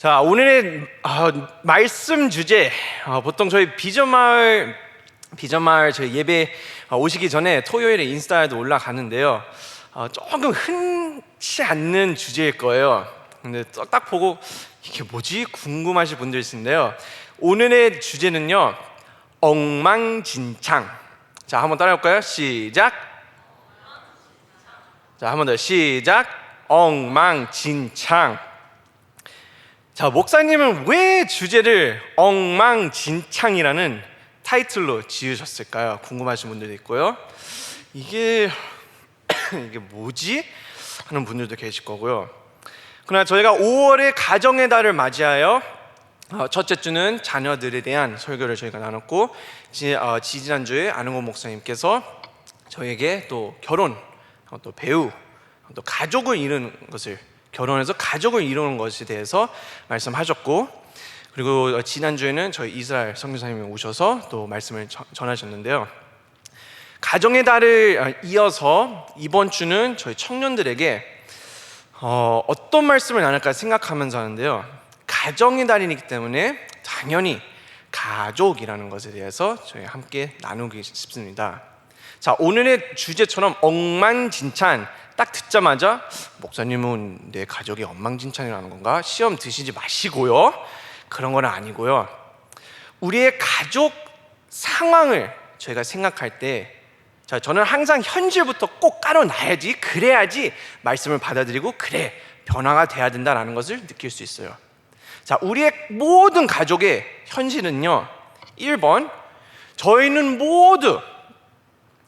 자, 오늘의 말씀 주제, 보통 저희 비전마을 저희 예배 오시기 전에 토요일에 인스타에도 올라가는데요. 조금 흔치 않는 주제일 거예요. 근데 딱 보고 이게 뭐지? 궁금하실 분들 있는데요. 오늘의 주제는요, 엉망진창. 자, 한번 따라해볼까요? 시작. 자, 한번 더 시작. 엉망진창. 자, 목사님은 왜 주제를 엉망진창이라는 타이틀로 지으셨을까요? 궁금하신 분들도 있고요. 이게 뭐지? 하는 분들도 계실 거고요. 그러나 저희가 5월의 가정의 달을 맞이하여 첫째 주는 자녀들에 대한 설교를 저희가 나눴고, 지지난주에 안흥호 목사님께서 저에게 또 결혼, 또 배우, 또 가족을 이루는 것을, 결혼해서 가족을 이루는 것에 대해서 말씀하셨고, 그리고 지난주에는 저희 이스라엘 선교사님이 오셔서 또 말씀을 전하셨는데요. 가정의 달을 이어서 이번 주는 저희 청년들에게 어떤 말씀을 나눌까 생각하면서 하는데요. 가정의 달이기 때문에 당연히 가족이라는 것에 대해서 저희 함께 나누기 싶습니다. 자, 오늘의 주제처럼 엉망진창, 딱 듣자마자 목사님은 내 가족이 엉망진창이라는 건가? 시험 드시지 마시고요. 그런 건 아니고요. 우리의 가족 상황을 저희가 생각할 때, 저는 항상 현실부터 꼭 깔아놔야지, 그래야지 말씀을 받아들이고 그래, 변화가 돼야 된다는 것을 느낄 수 있어요. 자, 우리의 모든 가족의 현실은요, 1번, 저희는 모두,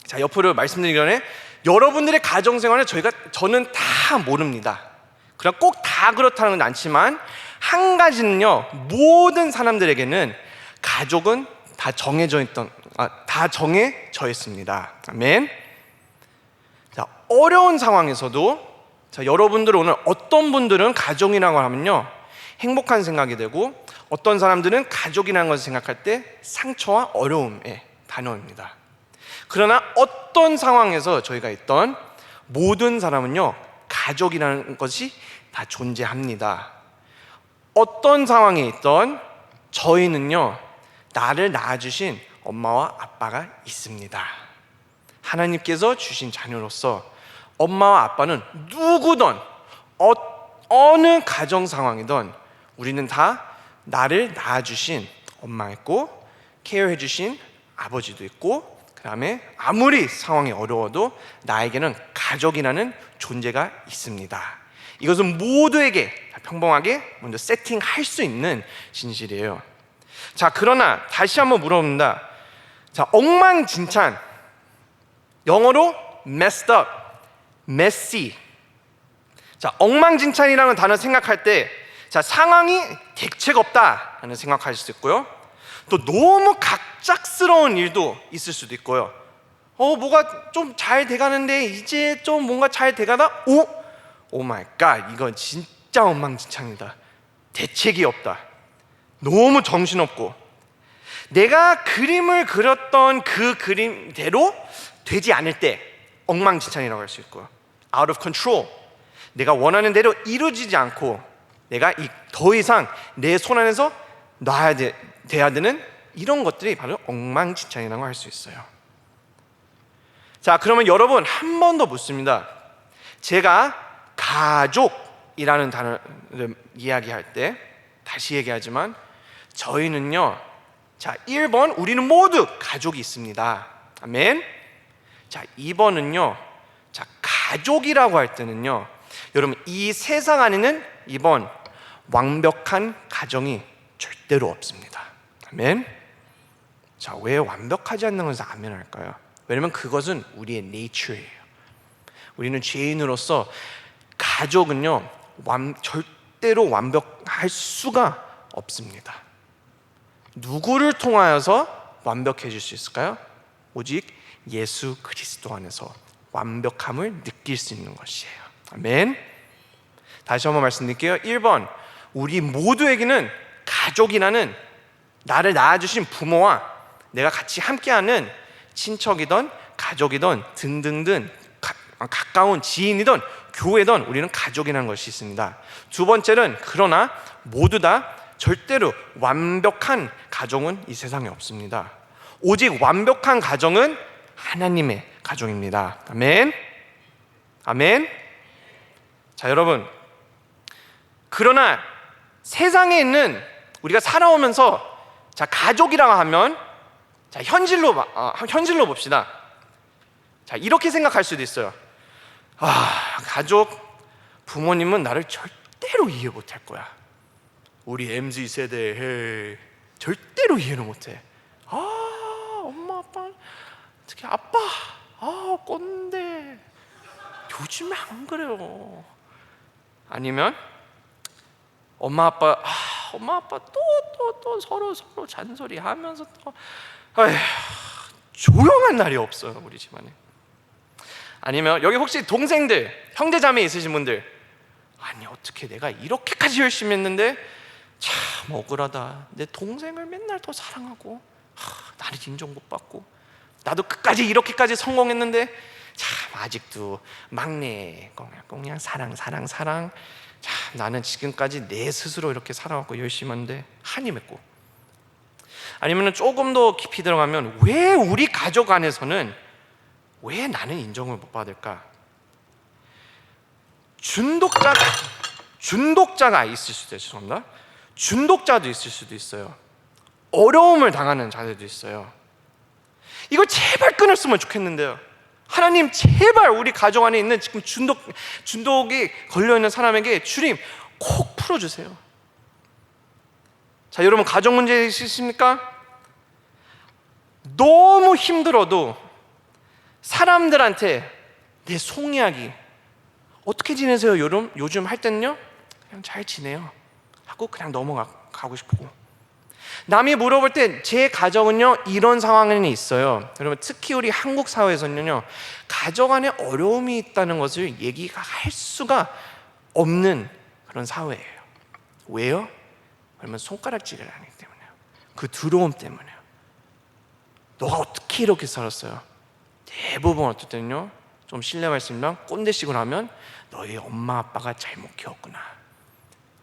자, 옆으로 말씀드리기 전에 여러분들의 가정생활은 저는 다 모릅니다. 그럼 꼭 다 그렇다는 건 않지만, 한 가지는요, 모든 사람들에게는 가족은 다 정해져 있습니다. 아멘. 자, 어려운 상황에서도, 자, 여러분들 오늘 어떤 분들은 가족이라고 하면요, 행복한 생각이 되고, 어떤 사람들은 가족이라는 것을 생각할 때 상처와 어려움의 단어입니다. 그러나 어떤 상황에서 저희가 있던 모든 사람은요, 가족이라는 것이 다 존재합니다. 어떤 상황에 있던 저희는요, 나를 낳아주신 엄마와 아빠가 있습니다. 하나님께서 주신 자녀로서 엄마와 아빠는 누구든 어느 가정 상황이든 우리는 다 나를 낳아주신 엄마 있고, 케어해주신 아버지도 있고, 그 다음에 아무리 상황이 어려워도 나에게는 가족이라는 존재가 있습니다. 이것은 모두에게 평범하게 먼저 세팅할 수 있는 진실이에요. 자, 그러나 다시 한번 물어봅니다. 자, 엉망진창, 영어로 messed up, messy. 자, 엉망진창이라는 단어 생각할 때, 자, 상황이 대책 없다라는 생각하실 수 있고요. 또 너무 갑작스러운 일도 있을 수도 있고요. 뭐가 좀 잘 돼가는데 이제 좀 뭔가 잘 돼가다, 오 마이 갓, 이건 진짜 엉망진창이다. 대책이 없다. 너무 정신없고, 내가 그림을 그렸던 그 그림대로 되지 않을 때 엉망진창이라고 할 수 있고요. out of control, 내가 원하는 대로 이루어지지 않고 내가 더 이상 내 손 안에서 돼야 되는 이런 것들이 바로 엉망진창이라고 할 수 있어요. 자, 그러면 여러분, 한 번 더 묻습니다. 제가 가족이라는 단어를 이야기할 때 다시 얘기하지만, 저희는요, 자, 1번, 우리는 모두 가족이 있습니다. 아멘. 자, 2번은요, 자, 가족이라고 할 때는요, 여러분, 이 세상 안에는 2번, 완벽한 가정이 절대로 없습니다. 아멘. 자, 왜 완벽하지 않는 것을 아멘 할까요? 왜냐면 그것은 우리의 네이처예요. 우리는 죄인으로서 가족은요, 절대로 완벽할 수가 없습니다. 누구를 통하여서 완벽해질 수 있을까요? 오직 예수 그리스도 안에서 완벽함을 느낄 수 있는 것이에요. 아멘. 다시 한번 말씀드릴게요. 1번, 우리 모두에게는 가족이라는, 나를 낳아주신 부모와 내가 같이 함께하는 친척이든 가족이든 등등등 가까운 지인이든 교회든 우리는 가족이라는 것이 있습니다. 두 번째는 그러나 모두 다 절대로 완벽한 가정은 이 세상에 없습니다. 오직 완벽한 가정은 하나님의 가정입니다. 아멘. 아멘. 자, 여러분, 그러나 세상에 있는 우리가 살아오면서 자, 가족이라고 하면 자, 현실로 봅시다. 자, 이렇게 생각할 수도 있어요. 가족, 부모님은 나를 절대로 이해 못할 거야. 우리 MZ세대 절대로 이해를 못해. 엄마 아빠, 특히 아빠, 꼰대. 요즘에 안 그래요. 아니면 엄마 아빠 또 서로 잔소리 하면서 또 조용한 날이 없어요, 우리 집안에. 아니면 여기 혹시 동생들, 형제자매 있으신 분들, 아니 어떻게 내가 이렇게까지 열심히 했는데 참 억울하다. 내 동생을 맨날 더 사랑하고 나는 인정 못 받고, 나도 끝까지 이렇게까지 성공했는데 참 아직도 막내 꽁냥 사랑. 참 나는 지금까지 내 스스로 이렇게 살아왔고 열심히 했는데 한이 맺고. 아니면 조금 더 깊이 들어가면 왜 우리 가족 안에서는 왜 나는 인정을 못 받을까? 준독자가 있을 수도 있어요. 죄송합니다. 준독자도 있을 수도 있어요. 어려움을 당하는 자들도 있어요. 이걸 제발 끊었으면 좋겠는데요. 하나님, 제발 우리 가족 안에 있는 지금 준독이 걸려있는 사람에게 주님 콕 풀어주세요. 자, 여러분, 가족 문제 있으십니까? 너무 힘들어도 사람들한테 내 속 이야기, 어떻게 지내세요 요즘 할 때는요, 그냥 잘 지내요 하고 그냥 넘어가고 싶고, 남이 물어볼 때 제 가정은요 이런 상황에는 있어요. 여러분, 특히 우리 한국 사회에서는요 가정 안에 어려움이 있다는 것을 얘기가 할 수가 없는 그런 사회예요. 왜요? 그러면 손가락질을 하기 때문에요. 그 두려움 때문에요. 너가 어떻게 이렇게 살았어요? 대부분 어떨 때는요, 좀 실례 말씀이면 꼰대식으로 하면 너희 엄마 아빠가 잘못 키웠구나.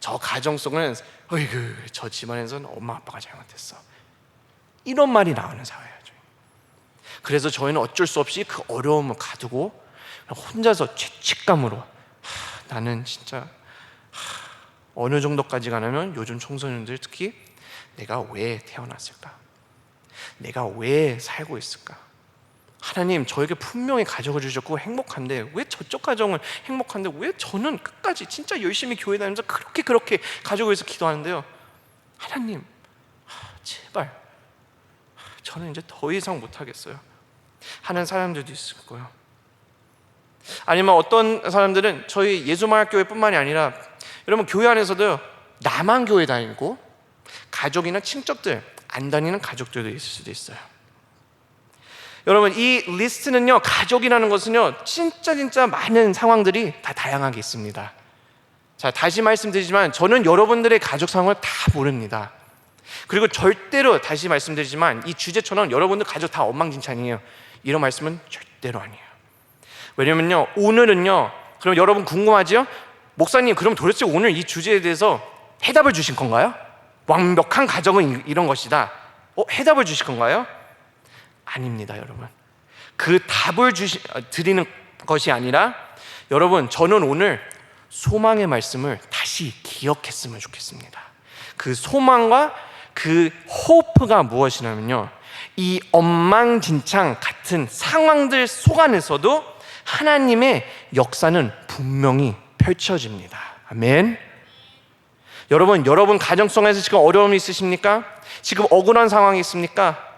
저 가정 속은 어이구, 저 집안에서는 엄마 아빠가 잘못했어. 이런 말이 나오는 사회예요. 그래서 저희는 어쩔 수 없이 그 어려움을 가두고 혼자서 죄책감으로 나는 진짜 어느 정도까지 가냐면 요즘 청소년들 특히 내가 왜 태어났을까? 내가 왜 살고 있을까? 하나님, 저에게 분명히 가족을 주셨고 행복한데 왜 저쪽 가정은 행복한데 왜 저는 끝까지 진짜 열심히 교회 다니면서 그렇게 가족을 위해서 기도하는데요, 하나님 제발 저는 이제 더 이상 못하겠어요 하는 사람들도 있을 거예요. 아니면 어떤 사람들은 저희 예수마을교회 뿐만이 아니라 여러분 교회 안에서도요, 나만 교회 다니고 가족이나 친척들 안 다니는 가족들도 있을 수도 있어요. 여러분, 이 리스트는요, 가족이라는 것은요 진짜 많은 상황들이 다 다양하게 있습니다. 자, 다시 말씀드리지만 저는 여러분들의 가족 상황을 다 모릅니다. 그리고 절대로 다시 말씀드리지만 이 주제처럼 여러분들 가족 다 엉망진창이에요, 이런 말씀은 절대로 아니에요. 왜냐면요, 오늘은요, 그럼 여러분 궁금하죠? 목사님, 그럼 도대체 오늘 이 주제에 대해서 해답을 주실 건가요? 완벽한 가정은 이런 것이다. 해답을 주실 건가요? 아닙니다, 여러분. 그 답을 드리는 것이 아니라, 여러분, 저는 오늘 소망의 말씀을 다시 기억했으면 좋겠습니다. 그 소망과 그 호프가 무엇이냐면요, 이 엉망진창 같은 상황들 속 안에서도 하나님의 역사는 분명히 펼쳐집니다. 아멘. 여러분 가정 속에서 지금 어려움이 있으십니까? 지금 억울한 상황이 있습니까?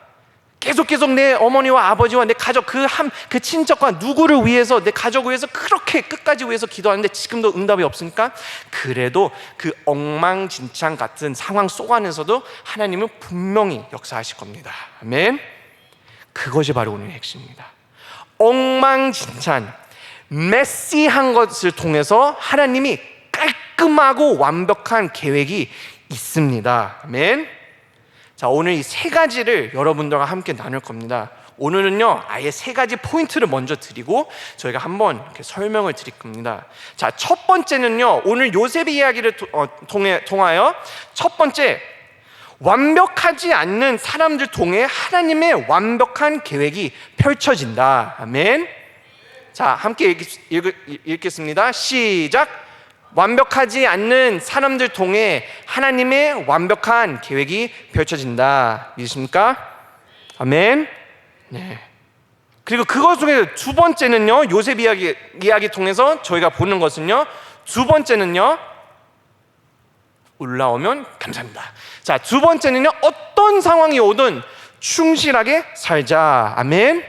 계속 내 어머니와 아버지와 내 가족 그 친척과 누구를 위해서, 내 가족을 위해서 그렇게 끝까지 위해서 기도하는데 지금도 응답이 없으니까, 그래도 그 엉망진창 같은 상황 속 안에서도 하나님은 분명히 역사하실 겁니다. 아멘. 그것이 바로 오늘의 핵심입니다. 엉망진창, 메시한 것을 통해서 하나님이 깔끔하고 완벽한 계획이 있습니다. 아멘. 자, 오늘 이 세 가지를 여러분들과 함께 나눌 겁니다. 오늘은요 아예 세 가지 포인트를 먼저 드리고 저희가 한번 이렇게 설명을 드릴 겁니다. 자, 첫 번째는요, 오늘 요셉의 이야기를 통하여 첫 번째, 완벽하지 않는 사람들 통해 하나님의 완벽한 계획이 펼쳐진다. 아멘. 자, 함께 읽겠습니다. 시작. 완벽하지 않는 사람들 통해 하나님의 완벽한 계획이 펼쳐진다. 믿으십니까? 아멘. 네. 그리고 그것 중에 두 번째는요, 요셉 이야기 통해서 저희가 보는 것은요, 두 번째는요, 올라오면 감사합니다. 자, 두 번째는요, 어떤 상황이 오든 충실하게 살자. 아멘.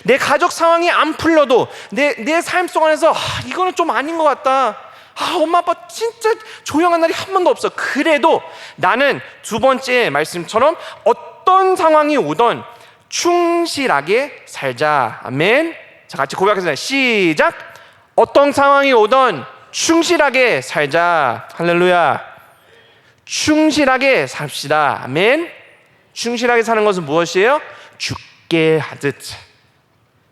내 가족 상황이 안 풀려도 내 삶 속에서 이거는 좀 아닌 것 같다. 엄마 아빠 진짜 조용한 날이 한 번도 없어. 그래도 나는 두 번째 말씀처럼 어떤 상황이 오든 충실하게 살자. 아멘. 자, 같이 고백하겠습니다. 시작. 어떤 상황이 오든 충실하게 살자. 할렐루야. 충실하게 삽시다. 아멘. 충실하게 사는 것은 무엇이에요? 죽게 하듯.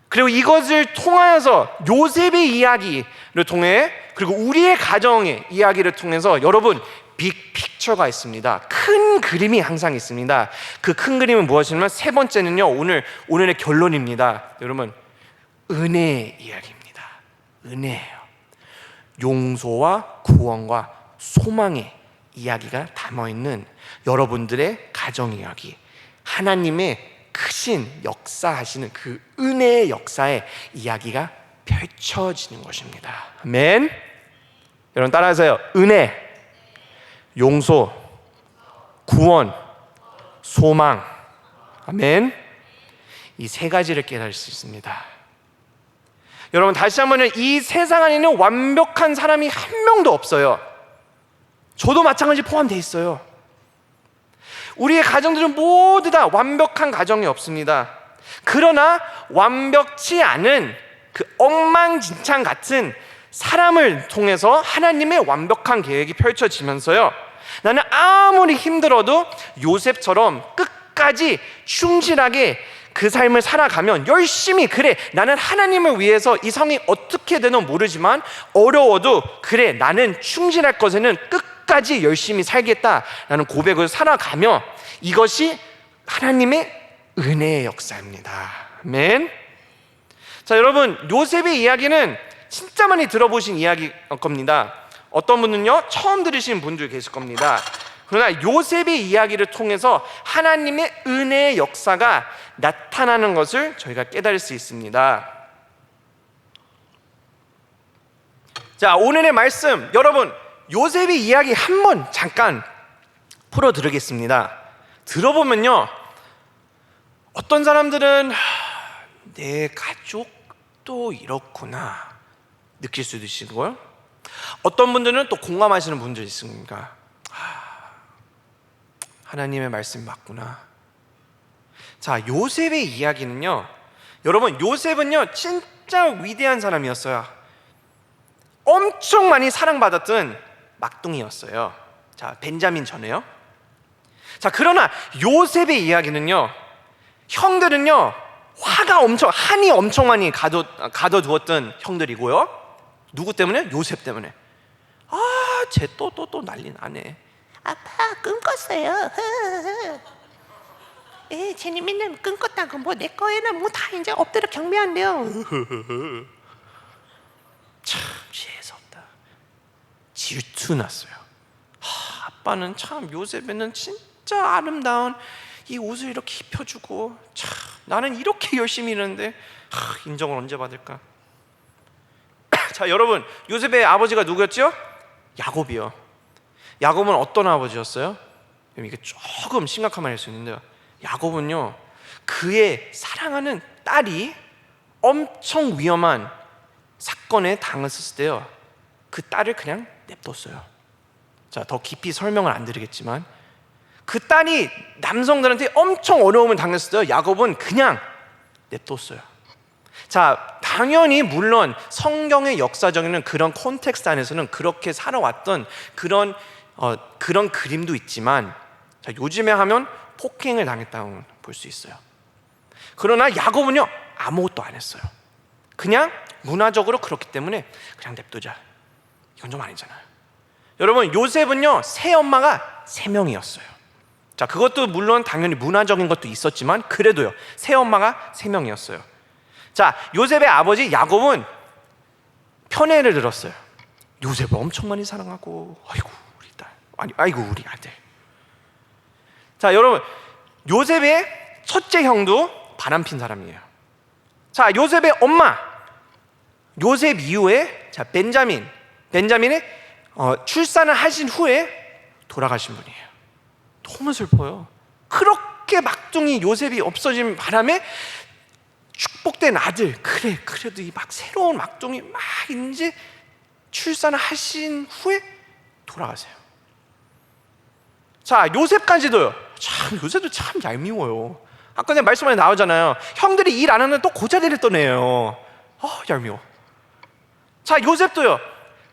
그리고 이것을 통하여서 요셉의 이야기를 통해, 그리고 우리의 가정의 이야기를 통해서 여러분 빅픽처가 있습니다. 큰 그림이 항상 있습니다. 그 큰 그림은 무엇이냐면 세 번째는요, 오늘의 결론입니다. 여러분, 은혜의 이야기입니다. 은혜예요. 용서와 구원과 소망의 이야기가 담아있는 여러분들의 가정 이야기, 하나님의 크신 역사하시는 그 은혜의 역사의 이야기가 펼쳐지는 것입니다. 아멘. 여러분 따라하세요. 은혜, 용서, 구원, 소망. 아멘. 이 세 가지를 깨달을 수 있습니다. 여러분 다시 한번은 이 세상 안에는 완벽한 사람이 한 명도 없어요. 저도 마찬가지 포함되어 있어요. 우리의 가정들은 모두 다 완벽한 가정이 없습니다. 그러나 완벽치 않은 그 엉망진창 같은 사람을 통해서 하나님의 완벽한 계획이 펼쳐지면서요, 나는 아무리 힘들어도 요셉처럼 끝까지 충실하게 그 삶을 살아가면 열심히, 그래 나는 하나님을 위해서 이 상황이 어떻게 되는 모르지만 어려워도 그래 나는 충실할 것에는 끝까지 열심히 살겠다라는 고백을 살아가며, 이것이 하나님의 은혜의 역사입니다. 아멘. 자, 여러분 요셉의 이야기는 진짜 많이 들어보신 이야기일 겁니다. 어떤 분은요 처음 들으신 분들 계실 겁니다. 그러나 요셉의 이야기를 통해서 하나님의 은혜의 역사가 나타나는 것을 저희가 깨달을 수 있습니다. 자, 오늘의 말씀, 여러분 요셉의 이야기 한번 잠깐 풀어드리겠습니다. 들어보면요, 어떤 사람들은 내 가족도 이렇구나 느낄 수도 있고요, 어떤 분들은 또 공감하시는 분들이 있습니다. 하나님의 말씀이 맞구나. 자, 요셉의 이야기는요, 여러분 요셉은요 진짜 위대한 사람이었어요. 엄청 많이 사랑받았던 막둥이였어요. 자, 벤자민 전에요. 자, 그러나 요셉의 이야기는요, 형들은요 한이 엄청 많이 가둬두었던 형들이고요. 누구 때문에? 요셉 때문에. 쟤 또 난리 나네. 아빠 끊겼어요. 쟤는 맨날 끊겼다고 뭐 내 거에는 뭐 다 이제 엎드려 경배한대요. 참 재수없다. 질투 났어요. 아빠는 참 요셉에는 진짜 아름다운 이 옷을 이렇게 입혀주고, 참 나는 이렇게 열심히 일하는데 인정을 언제 받을까? 자, 여러분 요셉의 아버지가 누구였죠? 야곱이요. 야곱은 어떤 아버지였어요? 이게 조금 심각한 말일 수 있는데요, 야곱은요 그의 사랑하는 딸이 엄청 위험한 사건에 당했을 때요, 그 딸을 그냥 냅뒀어요. 자, 더 깊이 설명을 안 드리겠지만 그 딸이 남성들한테 엄청 어려움을 당했을 때요, 야곱은 그냥 냅뒀어요. 자, 당연히 물론 성경의 역사적인 그런 콘텍스트 안에서는 그렇게 살아왔던 그런 그림도 있지만, 자, 요즘에 하면 폭행을 당했다고 볼 수 있어요. 그러나 야곱은요 아무것도 안 했어요. 그냥 문화적으로 그렇기 때문에 그냥 냅두자. 이건 좀 아니잖아요. 여러분, 요셉은요 새 엄마가 3명이었어요. 자, 그것도 물론 당연히 문화적인 것도 있었지만 그래도요 새 엄마가 3명이었어요. 자, 요셉의 아버지 야곱은 편애를 들었어요. 요셉을 엄청 많이 사랑하고, 아이고 우리 딸, 아이고 우리 아들. 자, 여러분, 요셉의 첫째 형도 바람핀 사람이에요. 자, 요셉의 엄마, 요셉 이후에 자 벤자민의 출산을 하신 후에 돌아가신 분이에요. 너무 슬퍼요. 그렇게 막둥이 요셉이 없어진 바람에 축복된 아들, 그래도 이 막 새로운 막둥이 막 이제 출산을 하신 후에 돌아가세요. 자, 요셉까지도요. 요셉도 참 얄미워요. 아까 전에 말씀에 나오잖아요. 형들이 일 안 하면 또 고자리를 떠내요. 얄미워. 자, 요셉도요.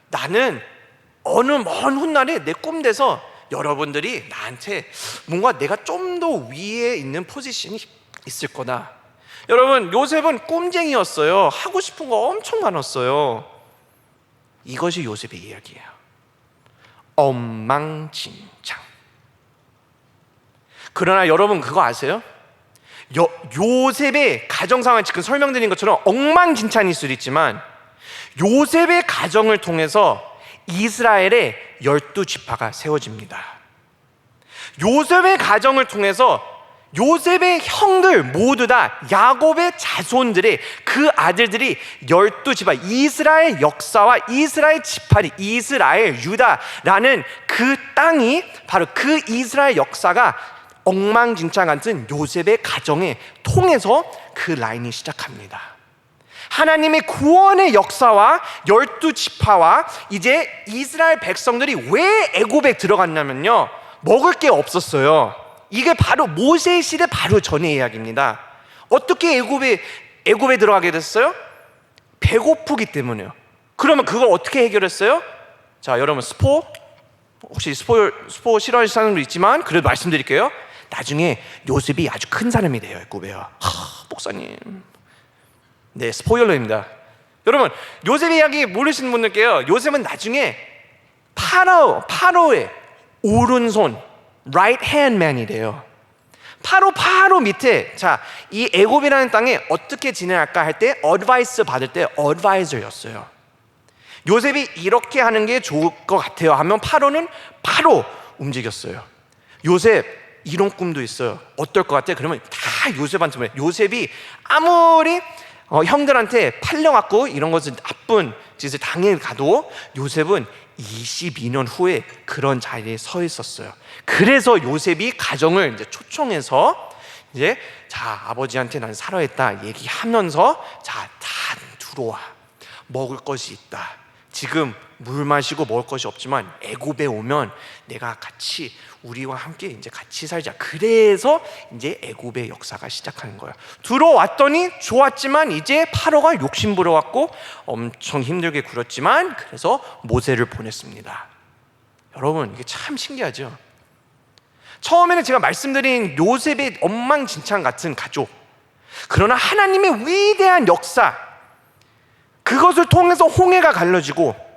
나는 어느 먼 훗날에 내 꿈돼서 여러분들이 나한테 뭔가 내가 좀 더 위에 있는 포지션이 있을 거다. 여러분, 요셉은 꼼쟁이였어요. 하고 싶은 거 엄청 많았어요. 이것이 요셉의 이야기예요. 엉망진창. 그러나 여러분 그거 아세요? 요셉의 가정 상황을 지금 설명드린 것처럼 엉망진창일 수도 있지만 요셉의 가정을 통해서 이스라엘의 12지파가 세워집니다. 요셉의 가정을 통해서 요셉의 형들 모두 다 야곱의 자손들의 그 아들들이 12지파, 이스라엘 역사와 이스라엘 지파리, 이스라엘 유다라는 그 땅이 바로 그 이스라엘 역사가 엉망진창 같은 요셉의 가정에 통해서 그 라인이 시작합니다. 하나님의 구원의 역사와 12지파와 이제 이스라엘 백성들이 왜 애굽에 들어갔냐면요, 먹을 게 없었어요. 이게 바로 모세 시대 바로 전의 이야기입니다. 어떻게 애굽에 들어가게 됐어요? 배고프기 때문에요. 그러면 그걸 어떻게 해결했어요? 자, 여러분 혹시 스포 싫어하시는 사람도 있지만 그래도 말씀드릴게요. 나중에 요셉이 아주 큰 사람이 돼요. 애굽에요. 목사님, 네, 스포일러입니다. 여러분, 요셉의 이야기 모르시는 분들께요, 요셉은 나중에 파로의 오른손 right hand man이 돼요. 파로 밑에, 자, 이 애굽이라는 땅에 어떻게 지내할까 할 때 어드바이스 받을 때 어드바이저였어요. 요셉이 이렇게 하는 게 좋을 것 같아요 하면 파로는 바로 움직였어요. 요셉 이런 꿈도 있어요. 어떨 것 같아? 그러면 다 요셉한테 말해요. 요셉이 아무리 형들한테 팔려갖고 이런 것을 나쁜 짓을 당해가도 요셉은 22년 후에 그런 자리에 서 있었어요. 그래서 요셉이 가정을 이제 초청해서 이제 자, 아버지한테 난 살아있다 얘기하면서 자, 다 들어와. 먹을 것이 있다. 지금 물 마시고 먹을 것이 없지만 애굽에 오면 내가 같이 우리와 함께 이제 같이 살자. 그래서 이제 애굽의 역사가 시작하는 거예요. 들어왔더니 좋았지만 이제 파로가 욕심 부려갖고 엄청 힘들게 굴었지만 그래서 모세를 보냈습니다. 여러분, 이게 참 신기하죠? 처음에는 제가 말씀드린 요셉의 엉망진창 같은 가족, 그러나 하나님의 위대한 역사, 그것을 통해서 홍해가 갈라지고,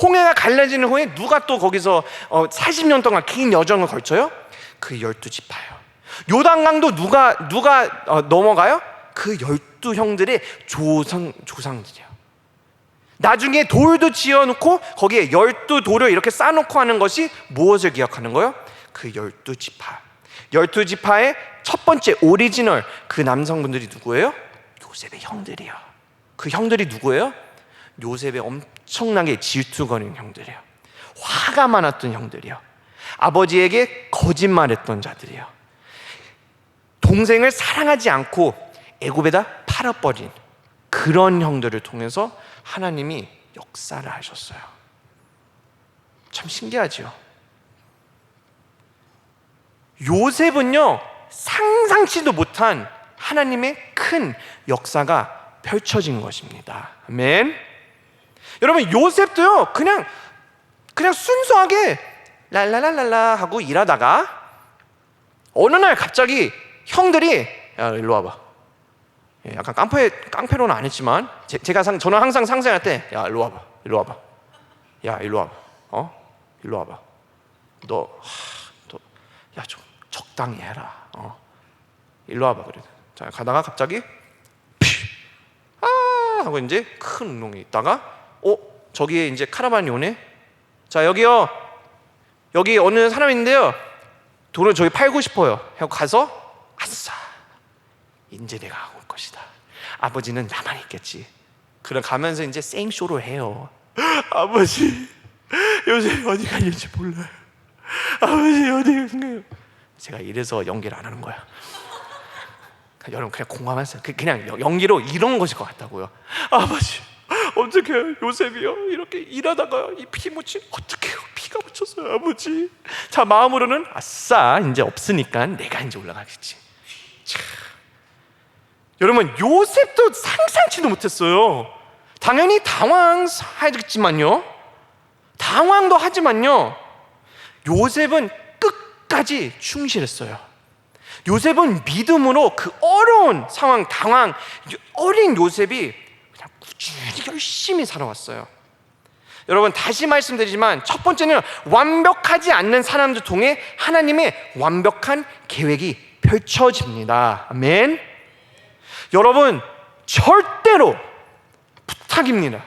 홍해가 갈라지는 후에 누가 또 거기서 40년 동안 긴 여정을 걸쳐요? 그 12지파예요. 요단강도 누가 넘어가요? 그 12형들의 조상들이에요. 나중에 돌도 지어놓고 거기에 12돌을 이렇게 쌓아놓고 하는 것이 무엇을 기억하는 거예요? 그 12지파. 12지파의 첫 번째 오리지널 그 남성분들이 누구예요? 요셉의 형들이에요. 그 형들이 누구예요? 요셉의 엄청나게 질투거리는 형들이에요. 화가 많았던 형들이에요. 아버지에게 거짓말했던 자들이에요. 동생을 사랑하지 않고 애굽에다 팔아버린 그런 형들을 통해서 하나님이 역사를 하셨어요. 참 신기하죠? 요셉은요, 상상치도 못한 하나님의 큰 역사가 펼쳐진 것입니다. 아멘. 여러분, 요셉도요 그냥 순수하게 랄랄랄랄라 하고 일하다가 어느 날 갑자기 형들이 야, 일로 와봐. 약간 깡패로는 안 했지만 저는 항상 상생할 때 야 일로 와봐 야 일로 와봐 일로 와봐 야 좀 적당히 해라 일로 와봐 그래. 자 가다가 갑자기 하고 이제 큰 운동이 있다가 저기에 이제 카라반이 오네. 자 여기요, 여기 어느 사람이 있는데요, 돈을 저기 팔고 싶어요 하고 가서 아싸 이제 내가 올 것이다. 아버지는 나만 있겠지. 그럼 가면서 이제 생쇼를 해요. 아버지 요새 어디 가는지 몰라요. 아버지 어디 가는가요? 제가 이래서 연기를 안 하는 거야. 여러분 그냥 공감하세요. 그냥 연기로 이런 것일 것 같다고요. 아버지 어떻게 요셉이요 이렇게 일하다가 이 피 묻힌 어떻게 피가 묻혔어요 아버지. 자 마음으로는 아싸 이제 없으니까 내가 이제 올라가겠지. 참. 여러분 요셉도 상상치도 못했어요. 당연히 당황하겠지만요, 당황도 하지만요, 요셉은 끝까지 충실했어요. 요셉은 믿음으로 그 어려운 상황, 당황, 어린 요셉이 그냥 꾸준히 열심히 살아왔어요. 여러분 다시 말씀드리지만 첫 번째는 완벽하지 않는 사람들 통해 하나님의 완벽한 계획이 펼쳐집니다. 아멘. 여러분 절대로 부탁입니다.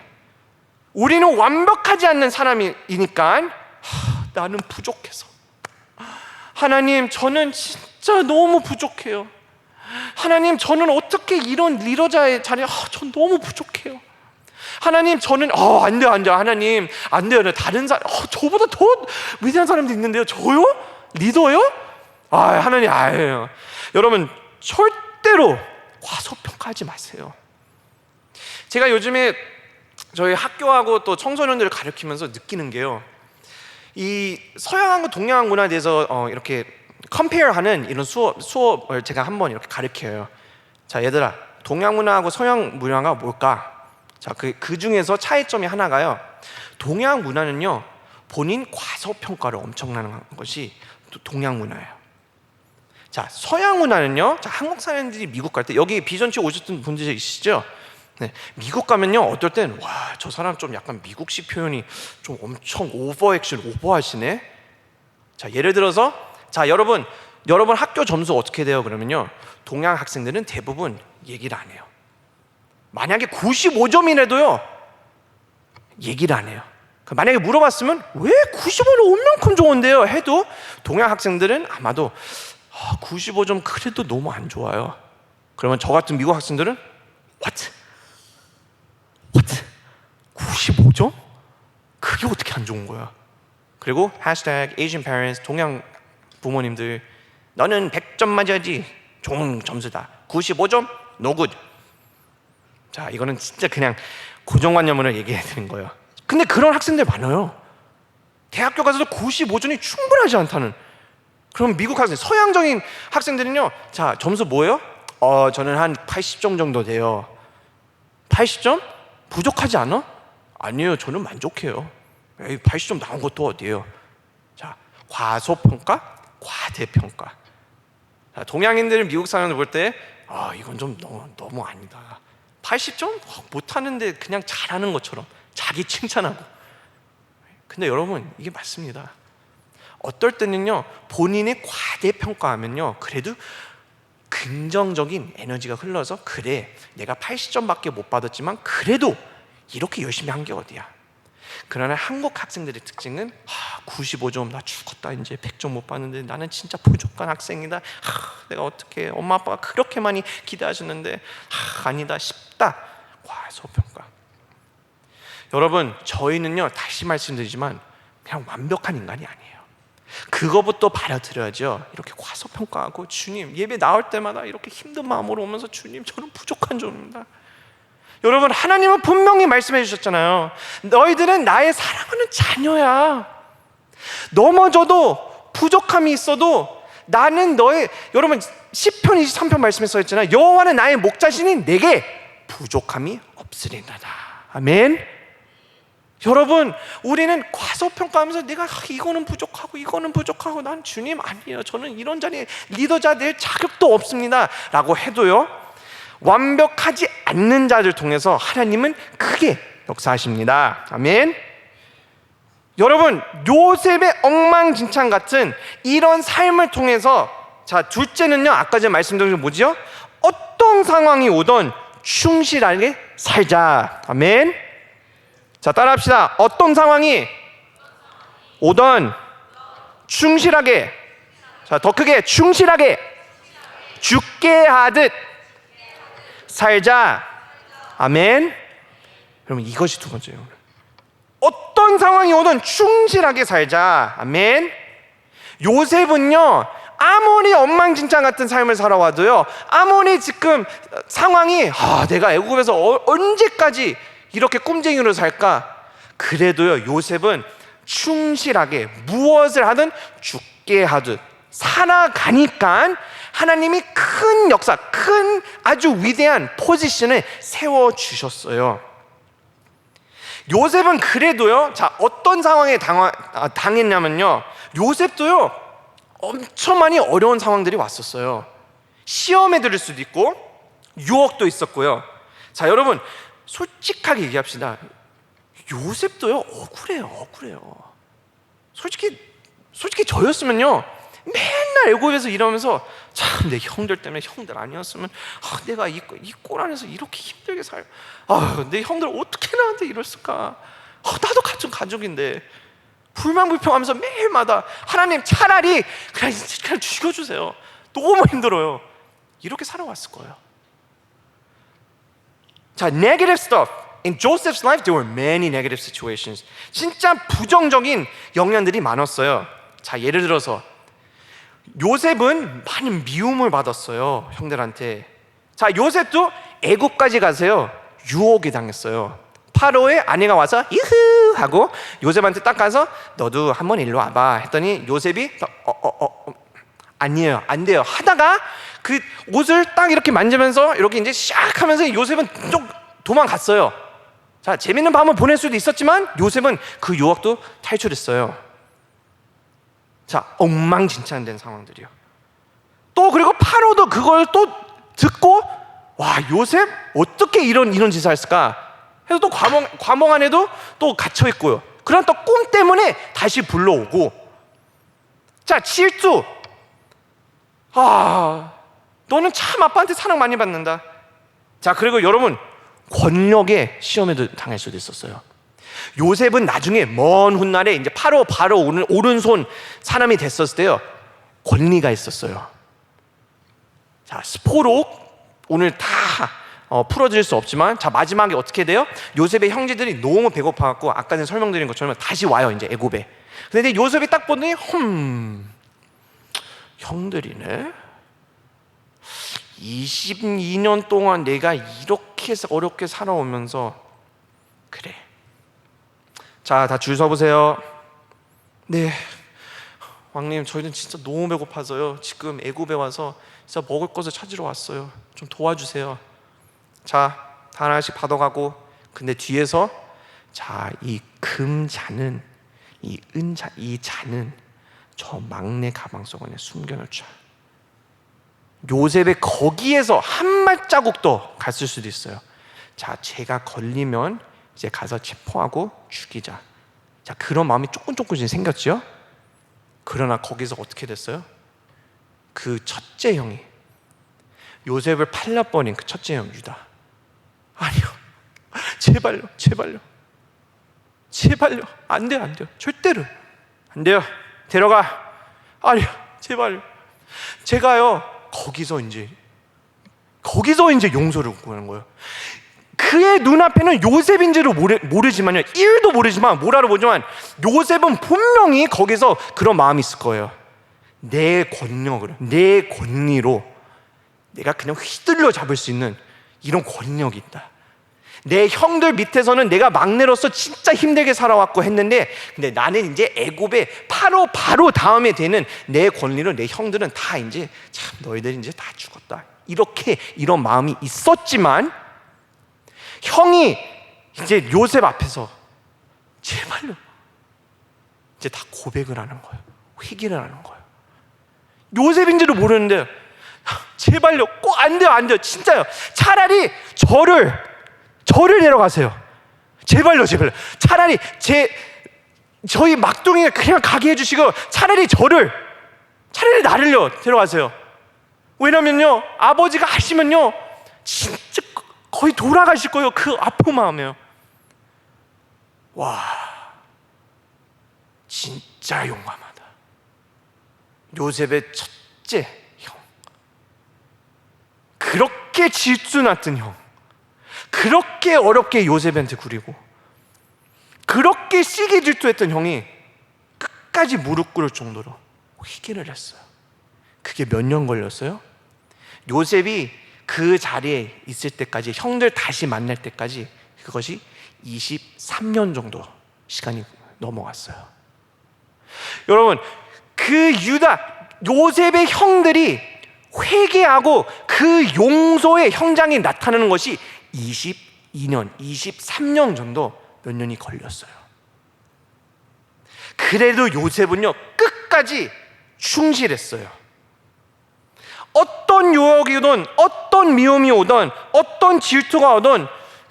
우리는 완벽하지 않는 사람이니까 나는 부족해서, 하나님 저는 진짜 너무 부족해요. 하나님 저는 어떻게 이런 리더자의 자리에 전 너무 부족해요. 하나님 저는 안 돼요 하나님 안 돼요. 다른 사람 저보다 더 위대한 사람도 있는데요. 저요? 리더요? 하나님 여러분 절대로 과소평가하지 마세요. 제가 요즘에 저희 학교하고 또 청소년들을 가르치면서 느끼는 게요, 이 서양하고 동양한 문화에 대해서 이렇게 컴페어하는 이런 수업을 제가 한번 이렇게 가르쳐요. 자 얘들아, 동양 문화하고 서양 문화가 뭘까? 자 그 중에서 차이점이 하나가요, 동양 문화는요 본인 과소평가를 엄청나게 하는 것이 동양 문화예요. 자 서양 문화는요, 자 한국 사람들이 미국 갈 때, 여기 비전치 오셨던 분들 있으시죠? 네, 미국 가면요 어떨 땐 와 저 사람 좀 약간 미국식 표현이 좀 엄청 오버하시네. 자 예를 들어서 자 여러분 학교 점수 어떻게 돼요? 그러면요 동양 학생들은 대부분 얘기를 안 해요. 만약에 95점이라도요 얘기를 안 해요. 만약에 물어봤으면 왜 95는 얼만큼 좋은데요? 해도 동양 학생들은 아마도 95점 그래도 너무 안 좋아요. 그러면 저 같은 미국 학생들은 What? 95점? 그게 어떻게 안 좋은 거야? 그리고 hashtag Asian parents, 동양 부모님들, 너는 100점 맞아야지 좋은 점수다. 95점? No good. 자 이거는 진짜 그냥 고정관념으로 얘기해 드린 거예요. 근데 그런 학생들 많아요. 대학교 가서도 95점이 충분하지 않다는. 그럼 미국 학생, 서양적인 학생들은요, 자 점수 뭐예요? 저는 한 80점 정도 돼요. 80점? 부족하지 않아? 아니에요, 저는 만족해요. 80점 나온 것도 어디예요? 자 과소평가, 과대평가. 자, 동양인들은 미국 사람들 볼 때 이건 좀 너무 아니다. 80점? 못하는데 그냥 잘하는 것처럼 자기 칭찬하고. 근데 여러분 이게 맞습니다. 어떨 때는요 본인이 과대평가하면요 그래도 긍정적인 에너지가 흘러서, 그래 내가 80점밖에 못 받았지만 그래도 이렇게 열심히 한 게 어디야. 그러나 한국 학생들의 특징은 95점 나 죽었다, 이제 100점 못 받는데 나는 진짜 부족한 학생이다. 내가 어떻게, 엄마 아빠가 그렇게 많이 기대하셨는데 아니다 싶다. 과소평가. 여러분 저희는요 다시 말씀드리지만 그냥 완벽한 인간이 아니에요. 그거부터 받아들여야죠. 이렇게 과소평가하고 주님 예배 나올 때마다 이렇게 힘든 마음으로 오면서 주님 저는 부족한 종입니다. 여러분 하나님은 분명히 말씀해 주셨잖아요. 너희들은 나의 사랑하는 자녀야. 넘어져도 부족함이 있어도 나는 너의, 여러분 시편 23편 말씀에 써 있잖아요. 여호와는 나의 목자시니 내게 부족함이 없으리로다. 아멘. 여러분 우리는 과소평가하면서 내가 이거는 부족하고 난 주님 아니에요, 저는 이런 자리에 리더자 될 자격도 없습니다 라고 해도요 완벽하지 않는 자들 통해서 하나님은 크게 역사하십니다. 아멘. 여러분, 요셉의 엉망진창 같은 이런 삶을 통해서, 자, 둘째는요, 아까 전에 말씀드린 게 뭐죠? 어떤 상황이 오던 충실하게 살자. 아멘. 자, 따라합시다. 어떤 상황이 오던 충실하게, 자, 더 크게, 충실하게 죽게 하듯 살자. 아멘. 여러분, 이것이 두 번째예요. 어떤 상황이 오든 충실하게 살자. 아멘. 요셉은요, 아무리 엉망진창 같은 삶을 살아와도요, 아무리 지금 상황이 내가 애국에서 언제까지 이렇게 꼼쟁이로 살까, 그래도요, 요셉은 충실하게 무엇을 하든 죽게 하듯 살아가니까 하나님이 큰 역사, 큰 아주 위대한 포지션을 세워주셨어요. 요셉은 그래도요, 자, 어떤 상황에 당했냐면요, 요셉도요 엄청 많이 어려운 상황들이 왔었어요. 시험에 들을 수도 있고 유혹도 있었고요. 자, 여러분, 솔직하게 얘기합시다. 요셉도요 억울해요. 솔직히 저였으면요 맨날 애굽에서 일하면서 참 내 형들 때문에, 형들 아니었으면 내가 이 꼴 안에서 이렇게 힘들게 내 형들 어떻게 나한테 이랬을까. 나도 같은 가족인데 불만불평하면서 매일마다 하나님 차라리 그냥 죽여주세요. 너무 힘들어요. 이렇게 살아왔을 거예요. 자, negative stuff. In Joseph's life, there were many negative situations. 진짜 부정적인 영향들이 많았어요. 자, 예를 들어서 요셉은 많은 미움을 받았어요, 형들한테. 자, 요셉도 애국까지 가세요. 유혹이 당했어요. 파로의 아내가 와서 이흐 하고 요셉한테 딱 가서 너도 한번 일로 와봐 했더니 요셉이 아니에요, 안 돼요 하다가 그 옷을 딱 이렇게 만지면서 이렇게 이제 샥 하면서 요셉은 좀 도망갔어요. 자, 재밌는 밤을 보낼 수도 있었지만 요셉은 그 유혹도 탈출했어요. 자, 엉망진창된 상황들이요. 또 그리고 파로도 그걸 또 듣고 와, 요셉 어떻게 이런 짓을 했을까 해서 또 과몽 안에도 또 갇혀 있고요. 그런 또 꿈 때문에 다시 불러오고. 자, 질투. 너는 참 아빠한테 사랑 많이 받는다. 자, 그리고 여러분, 권력의 시험에도 당할 수도 있었어요. 요셉은 나중에 먼 훗날에 이제 바로 오른손 사람이 됐었을 때요, 권리가 있었어요. 자, 스포로 오늘 다 풀어드릴 수 없지만, 자, 마지막에 어떻게 돼요? 요셉의 형제들이 너무 배고파갖고 아까 전에 설명드린 것처럼 다시 와요, 이제 애굽에. 근데 요셉이 딱 보더니 형들이네. 22년 동안 내가 이렇게 어렵게 살아오면서, 그래, 자, 다 줄 서보세요. 네, 왕님, 저희는 진짜 너무 배고파서요, 지금 애굽에 와서 진짜 먹을 것을 찾으러 왔어요. 좀 도와주세요. 자, 다 하나씩 받아가고. 근데 뒤에서, 자, 이 금잔은, 이 은잔, 이 잔은 저 막내 가방 속에 숨겨놓자. 요셉의 거기에서 한 발자국도 갔을 수도 있어요. 자, 제가 걸리면 이제 가서 체포하고 죽이자. 자, 그런 마음이 조금씩 생겼죠. 그러나 거기서 어떻게 됐어요? 그 첫째 형이, 요셉을 팔라버린 그 첫째 형 유다, 아니요, 제발요, 안 돼요, 절대로 안 돼요, 데려가, 아니요, 제발요. 제가요 거기서 이제 용서를 구하는 거예요. 그의 눈앞에는 요셉인지도 모르지만요, 1도 모르지만 뭐라도 모르지만 요셉은 분명히 거기서 그런 마음이 있을 거예요. 내 권력으로, 내 권리로 내가 그냥 휘둘러 잡을 수 있는 이런 권력이 있다. 내 형들 밑에서는 내가 막내로서 진짜 힘들게 살아왔고 했는데, 근데 나는 이제 애굽의 바로 다음에 되는 내 권리로 내 형들은 다 이제, 참, 너희들이 이제 다 죽었다, 이렇게 이런 마음이 있었지만, 형이 이제 요셉 앞에서 제발요, 이제 다 고백을 하는 거예요. 회개를 하는 거예요. 요셉인지도 모르는데 제발요. 꼭 안 돼요, 안 돼요. 진짜요. 차라리 저를 데려가세요. 제발요, 제발요. 차라리 저희 막둥이가 그냥 가게 해주시고 차라리 나를요 데려가세요. 왜냐면요, 아버지가 하시면요 진짜 거의 돌아가실 거예요. 그 아픈 마음에요. 와, 진짜 용감하다. 요셉의 첫째 형, 그렇게 질투 났던 형, 그렇게 어렵게 요셉한테 구리고 그렇게 시기 질투했던 형이 끝까지 무릎 꿇을 정도로 회개를 했어요. 그게 몇 년 걸렸어요? 요셉이 그 자리에 있을 때까지, 형들 다시 만날 때까지, 그것이 23년 정도 시간이 넘어갔어요. 여러분, 그 요셉의 형들이 회개하고 그 용서의 현장이 나타나는 것이 22년, 23년 정도 몇 년이 걸렸어요. 그래도 요셉은요 끝까지 충실했어요. 어떤 유혹이 오든, 어떤 미움이 오든, 어떤 질투가 오든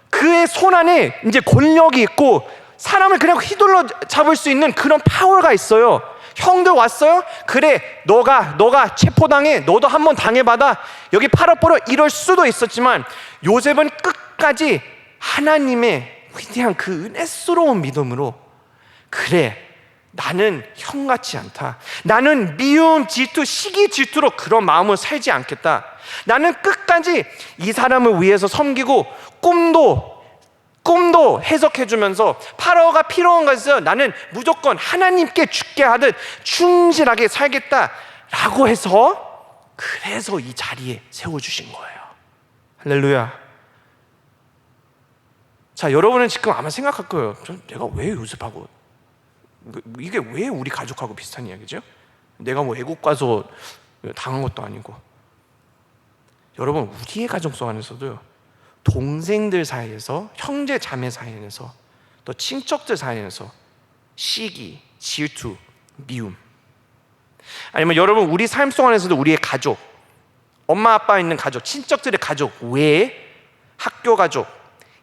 그의 손 안에 이제 권력이 있고 사람을 그냥 휘둘러 잡을 수 있는 그런 파워가 있어요. 형들 왔어요? 그래, 너가 체포당해. 너도 한번 당해봐라. 여기 팔아버려. 이럴 수도 있었지만 요셉은 끝까지 하나님의 위대한 그 은혜스러운 믿음으로, 그래, 나는 형 같지 않다. 나는 미움, 질투, 시기, 질투로 그런 마음을 살지 않겠다. 나는 끝까지 이 사람을 위해서 섬기고 꿈도 해석해주면서 파라오가 필요한 것에서 나는 무조건 하나님께 죽게 하듯 충실하게 살겠다라고 해서, 그래서 이 자리에 세워주신 거예요. 할렐루야. 자, 여러분은 지금 아마 생각할 거예요. 내가 왜 요셉하고, 이게 왜 우리 가족하고 비슷한 이야기죠? 내가 뭐 외국 가서 당한 것도 아니고. 여러분, 우리의 가정 속 안에서도 동생들 사이에서, 형제 자매 사이에서, 또 친척들 사이에서 시기, 질투, 미움, 아니면 여러분 우리 삶 속 안에서도 우리의 가족, 엄마 아빠 있는 가족, 친척들의 가족 외에 학교 가족,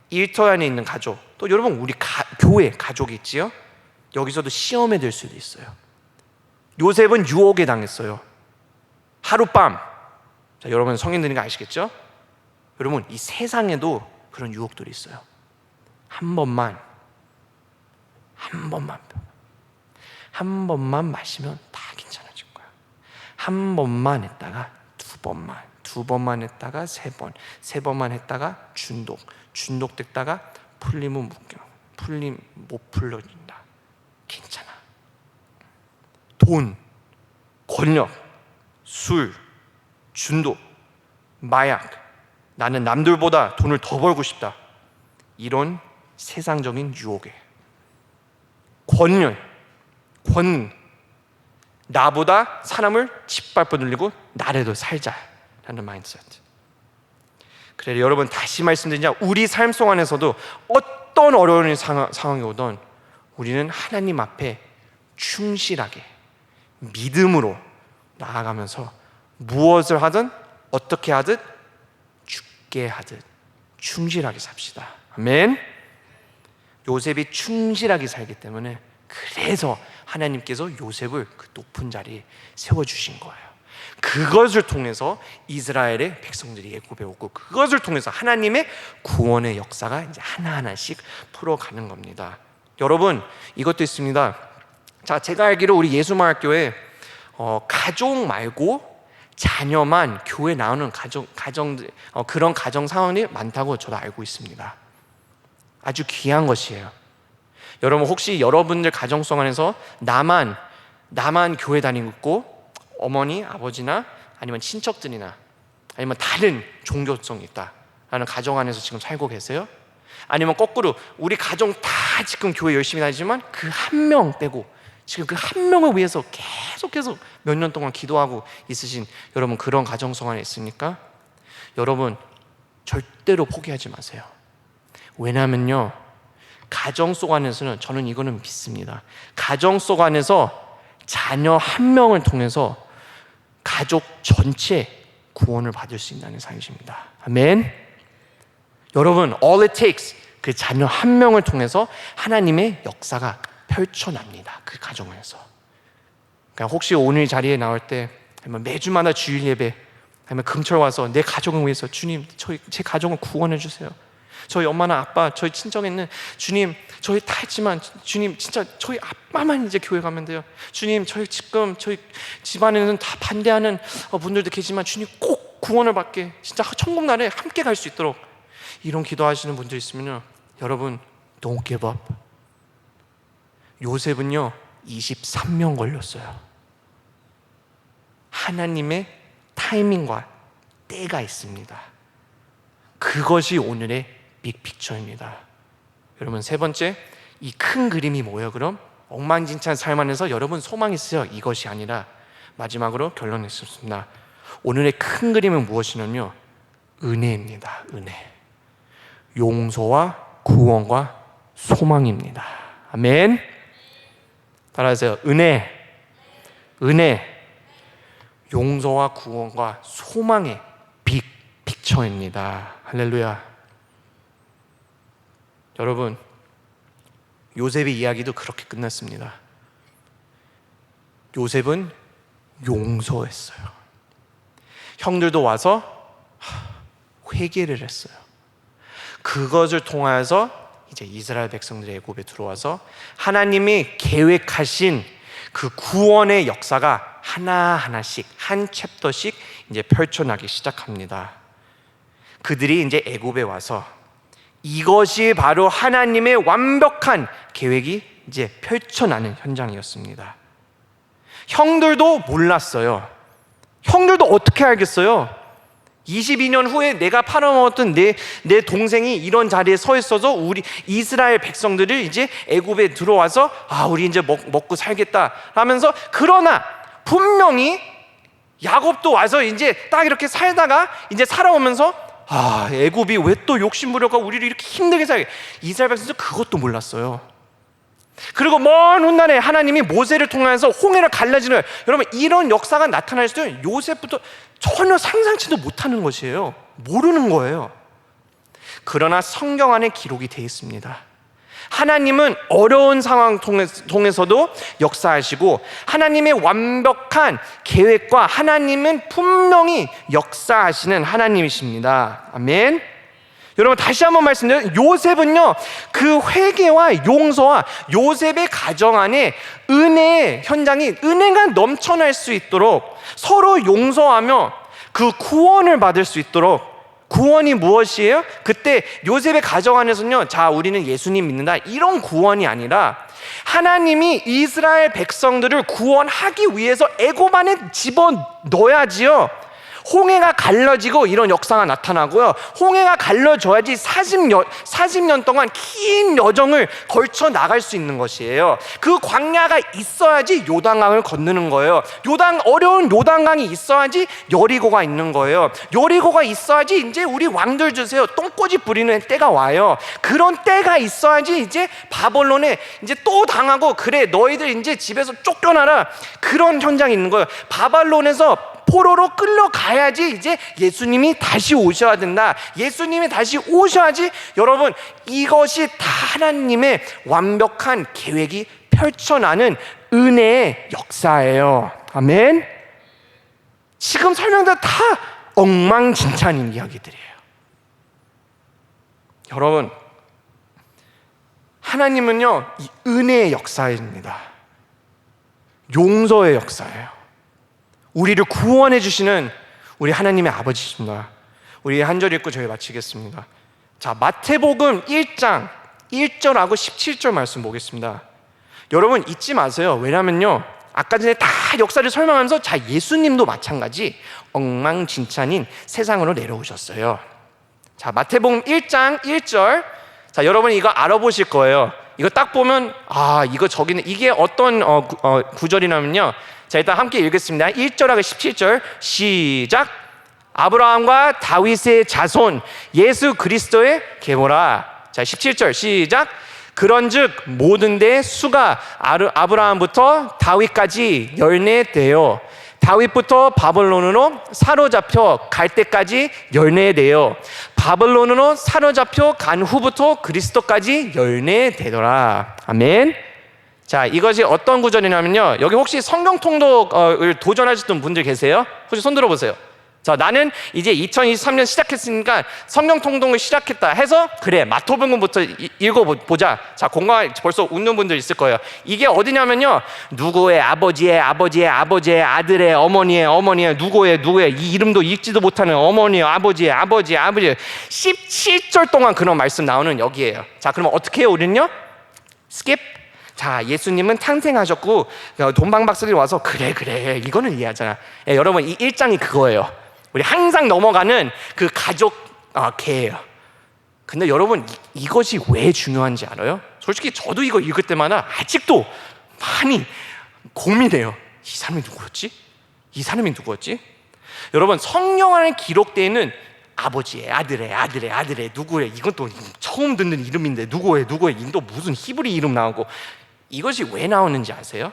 일터 안에 있는 가족, 또 여러분 우리 교회 가족이 있지요. 여기서도 시험에 들 수도 있어요. 요셉은 유혹에 당했어요. 하룻밤. 자, 여러분 성인들이니까 아시겠죠? 여러분, 이 세상에도 그런 유혹들이 있어요. 한 번만 마시면 다 괜찮아질 거야. 한 번만 했다가 두 번만 했다가 세 번만 했다가 중독됐다가 풀리면 못 풀려진다. 괜찮아. 돈, 권력, 술, 중독, 마약, 나는 남들보다 돈을 더 벌고 싶다. 이런 세상적인 유혹에 권능, 나보다 사람을 짓밟아 들리고 나라도 살자라는 마인드세트. 그래, 여러분 다시 말씀드리자, 우리 삶 속 안에서도 어떤 어려운 상황이 오든 우리는 하나님 앞에 충실하게 믿음으로 나아가면서 무엇을 하든 어떻게 하든 죽게 하듯 충실하게 삽시다. 아멘. 요셉이 충실하게 살기 때문에, 그래서 하나님께서 요셉을 그 높은 자리에 세워주신 거예요. 그것을 통해서 이스라엘의 백성들이 애굽에 오고, 그것을 통해서 하나님의 구원의 역사가 이제 하나하나씩 풀어가는 겁니다. 여러분, 이것도 있습니다. 자, 제가 알기로 우리 예수마을교회 가족 말고 자녀만 교회 나오는 가정들, 그런 가정 상황이 많다고 저도 알고 있습니다. 아주 귀한 것이에요. 여러분, 혹시 여러분들 가정성 안에서 나만 교회 다니고 있고 어머니, 아버지나 아니면 친척들이나 아니면 다른 종교성이 있다라는 가정 안에서 지금 살고 계세요? 아니면 거꾸로 우리 가정 다 지금 교회 열심히 다니지만 그 한 명 빼고 지금 그 한 명을 위해서 계속해서 몇 년 동안 기도하고 있으신 여러분, 그런 가정성 안에 있습니까? 여러분, 절대로 포기하지 마세요. 왜냐면요, 가정 속 안에서는, 저는 이거는 믿습니다. 가정 속 안에서 자녀 한 명을 통해서 가족 전체 구원을 받을 수 있다는 사실입니다. 아멘. 여러분, all it takes, 그 자녀 한 명을 통해서 하나님의 역사가 펼쳐납니다. 그 가정에서. 그러니까 혹시 오늘 자리에 나올 때, 아니면 매주마다 주일 예배, 아니면 금철 와서 내 가족을 위해서 주님, 제 가정을 구원해 주세요. 저희 엄마나 아빠, 저희 친정에는 주님, 저희 다 했지만 주님, 진짜 저희 아빠만 이제 교회 가면 돼요. 주님, 저희 집안에는 다 반대하는 분들도 계시지만 주님 꼭 구원을 받게, 진짜 천국 나라에 함께 갈 수 있도록, 이런 기도하시는 분들 있으면요, 여러분, don't give up. 요셉은요 23년 걸렸어요. 하나님의 타이밍과 때가 있습니다. 그것이 오늘의 빅픽처입니다. 여러분, 세 번째, 이 큰 그림이 뭐예요? 그럼 엉망진창 삶 안에서 여러분 소망이 있어요. 이것이 아니라 마지막으로 결론 냈습니다. 오늘의 큰 그림은 무엇이냐면요, 은혜입니다. 은혜. 용서와 구원과 소망입니다. 아멘. 따라하세요. 은혜. 은혜. 용서와 구원과 소망의 빅픽처입니다. 할렐루야. 여러분, 요셉의 이야기도 그렇게 끝났습니다. 요셉은 용서했어요. 형들도 와서 회개를 했어요. 그것을 통하여서 이제 이스라엘 백성들이 애굽에 들어와서 하나님이 계획하신 그 구원의 역사가 하나하나씩, 한 챕터씩 이제 펼쳐나기 시작합니다. 그들이 이제 애굽에 와서 이것이 바로 하나님의 완벽한 계획이 이제 펼쳐나는 현장이었습니다. 형들도 몰랐어요. 형들도 어떻게 알겠어요? 22년 후에 내가 팔아먹었던 내 동생이 이런 자리에 서 있어서 우리 이스라엘 백성들을 이제 애굽에 들어와서 우리 이제 먹고 살겠다 하면서, 그러나 분명히 야곱도 와서 이제 딱 이렇게 살다가 이제 살아오면서 애굽이 왜 또 욕심부려가 우리를 이렇게 힘들게 살게, 이스라엘 백성들 그것도 몰랐어요. 그리고 먼 훗날에 하나님이 모세를 통해서 홍해를 갈라지는, 여러분, 이런 역사가 나타날 수도 요셉부터 전혀 상상치도 못하는 것이에요. 모르는 거예요. 그러나 성경 안에 기록이 되어 있습니다. 하나님은 어려운 상황 통해서도 역사하시고, 하나님의 완벽한 계획과 하나님은 분명히 역사하시는 하나님이십니다. 아멘. 여러분, 다시 한번 말씀드려요. 요셉은요, 그 회개와 용서와 요셉의 가정 안에 은혜의 현장이, 은혜가 넘쳐날 수 있도록 서로 용서하며 그 구원을 받을 수 있도록. 구원이 무엇이에요? 그때 요셉의 가정 안에서는요, 자, 우리는 예수님 믿는다, 이런 구원이 아니라 하나님이 이스라엘 백성들을 구원하기 위해서 애굽 안에 집어넣어야지요. 홍해가 갈라지고 이런 역사가 나타나고요, 홍해가 갈라져야지 40년 동안 긴 여정을 걸쳐 나갈 수 있는 것이에요. 그 광야가 있어야지 요단강을 건너는 거예요. 어려운 요단강이 있어야지 여리고가 있는 거예요. 여리고가 있어야지 이제 우리 왕들 주세요, 똥꼬집 부리는 때가 와요. 그런 때가 있어야지 이제 바벨론에 이제 또 당하고, 그래 너희들 이제 집에서 쫓겨나라, 그런 현장이 있는 거예요. 바벨론에서 포로로 끌려가야지 이제 예수님이 다시 오셔야 된다. 예수님이 다시 오셔야지. 여러분, 이것이 다 하나님의 완벽한 계획이 펼쳐나는 은혜의 역사예요. 아멘. 지금 설명들 다 엉망진창인 이야기들이에요. 여러분, 하나님은요, 이 은혜의 역사입니다. 용서의 역사예요. 우리를 구원해 주시는 우리 하나님의 아버지십니다. 우리 한 절 읽고 저희 마치겠습니다. 자, 마태복음 1장 1절하고 17절 말씀 보겠습니다. 여러분, 잊지 마세요. 왜냐면요, 아까 전에 다 역사를 설명하면서, 자, 예수님도 마찬가지 엉망진창인 세상으로 내려오셨어요. 자, 마태복음 1장 1절. 자, 여러분 이거 알아보실 거예요. 이거 딱 보면 이거 저기는, 이게 어떤 구절이냐면요, 자, 일단 함께 읽겠습니다. 1절하고 17절 시작. 아브라함과 다윗의 자손 예수 그리스도의 계보라. 자, 17절 시작. 그런즉 모든 데 수가 아브라함부터 다윗까지 열매되어 다윗부터 바벨론으로 사로잡혀 갈 때까지 열매되어 바벨론으로 사로잡혀 간 후부터 그리스도까지 열매되더라. 아멘. 자, 이것이 어떤 구절이냐면요, 여기 혹시 성경 통독을 도전하셨던 분들 계세요? 혹시 손 들어보세요. 자, 나는 이제 2023년 시작했으니까 성경 통독을 시작했다 해서 그래, 마태복음부터 읽어보자. 자, 공감 벌써 웃는 분들 있을 거예요. 이게 어디냐면요, 누구의 아버지의 아버지의 아버지의 아들의 어머니의 어머니의 누구의 이 이름도 읽지도 못하는 어머니의 아버지의 아버지의 17절 동안 그런 말씀 나오는 여기에요. 자, 그러면 어떻게 해요 우리는요? 스킵. 자, 예수님은 탄생하셨고 돈방박사들이 와서 그래 이거는 이해하잖아. 여러분, 이 1장이 그거예요. 우리 항상 넘어가는 그 가족 개예요. 근데 여러분, 이것이 왜 중요한지 알아요? 솔직히 저도 이거 읽을 때마다 아직도 많이 고민해요. 이 사람이 누구였지? 여러분, 성경 안에 기록되어 있는 아버지의 아들의 누구의, 이건 또 처음 듣는 이름인데 누구의 또 무슨 히브리 이름 나오고, 이것이 왜 나오는지 아세요?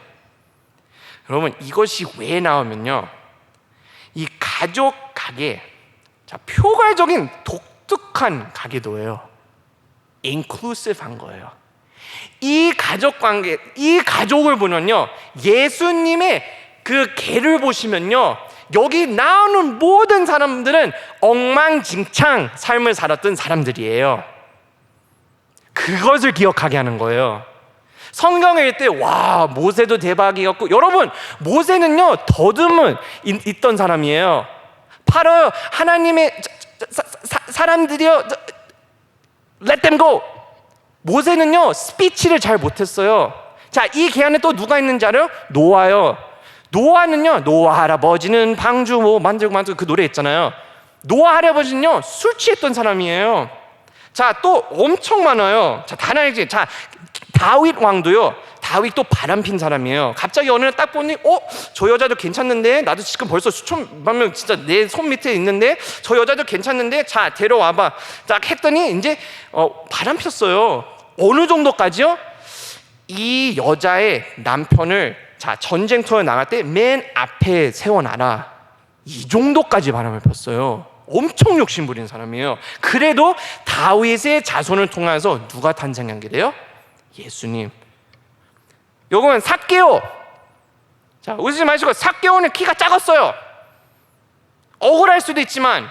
여러분, 이것이 왜 나오면요, 이 가족 가게, 자, 표괄적인 독특한 가계도예요. 인클루시브한 거예요. 이 가족 관계, 이 가족을 보면요, 예수님의 그 개를 보시면요, 여기 나오는 모든 사람들은 엉망진창 삶을 살았던 사람들이에요. 그것을 기억하게 하는 거예요. 성경에 읽을 때 와, 모세도 대박이었고, 여러분, 모세는요 더듬은 있던 사람이에요. 바로 하나님의 사람들이요, let them go. 모세는요 스피치를 잘 못했어요. 자, 이 개 안에 또 누가 있는지 알아요? 노아요. 노아는요, 노아 할아버지는 방주 만들고 그 노래 있잖아요. 노아 할아버지는요 술 취했던 사람이에요. 자, 또 엄청 많아요. 자, 다 나야지. 자, 다윗 왕도요, 다윗도 바람핀 사람이에요. 갑자기 어느 날 딱 보니 저 여자도 괜찮는데, 나도 지금 벌써 수천만 명 진짜 내 손 밑에 있는데 저 여자도 괜찮는데, 자, 데려와봐. 딱 했더니 이제 바람폈어요. 어느 정도까지요? 이 여자의 남편을, 자, 전쟁터에 나갈 때 맨 앞에 세워놔라, 이 정도까지 바람을 폈어요. 엄청 욕심부린 사람이에요. 그래도 다윗의 자손을 통해서 누가 탄생한 게 돼요? 예수님. 요거는 삭개오. 자, 웃지 마시고, 삭개오는 키가 작았어요. 억울할 수도 있지만